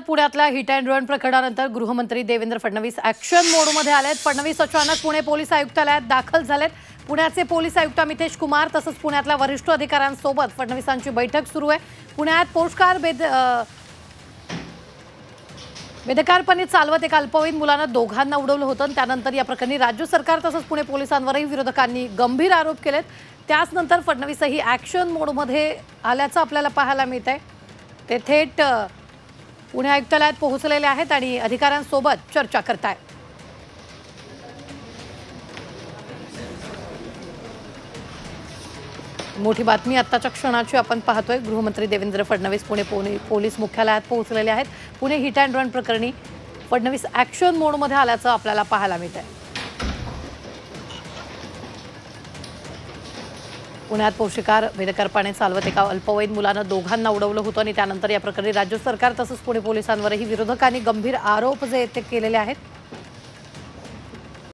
पुण्यातल्या hit and run प्रकरणानंतर गृहमंत्री देवेंद्र फडणवीस ॲक्शन मोडमध्ये आलेत। फडणवीस अचानक पुणे पोलीस आयुक्तालयात दाखल झालेत। पुण्याचे पोलीस आयुक्त मितेश कुमार तसंच पुण्यातल्या वरिष्ठ अधिकाऱ्यांसोबत फडणवीसांची बैठक सुरू आहे। पुण्यात पोस्टकार बेदरकारपणे चालवत एका अल्पवयीन मुलानं दोघांना उडवलं होतं। त्यानंतर या प्रकरणी राज्य सरकार तसंच पुणे पोलिसांवरही विरोधकांनी गंभीर आरोप केलेत। त्यानंतर फडणवीसही ॲक्शन मोडमध्ये आल्याचं आपल्याला पाहायला मिळतंय। ते थेट पुणे आयुक्तालयात पोहोचलेले आहेत आणि अधिकाऱ्यांसोबत चर्चा करतायत। मोठी बातमी आत्ताच्या क्षणाची आपण पाहतोय। गृहमंत्री देवेंद्र फडणवीस पुणे पोलीस मुख्यालयात पोहोचलेले आहेत। पुणे हिट अँड रन प्रकरणी फडणवीस ॲक्शन मोडमध्ये आल्याचं आपल्याला पाहायला मिळतंय। पुण्यात पोस्टकार बेदरकारपणे चालवत एका अल्पवयीन मुलानं दोघांना उडवलं होतं आणि त्यानंतर या प्रकरणी राज्य सरकार तसंच पुणे पोलिसांवरही विरोधकांनी गंभीर आरोप जे ते केलेले आहेत।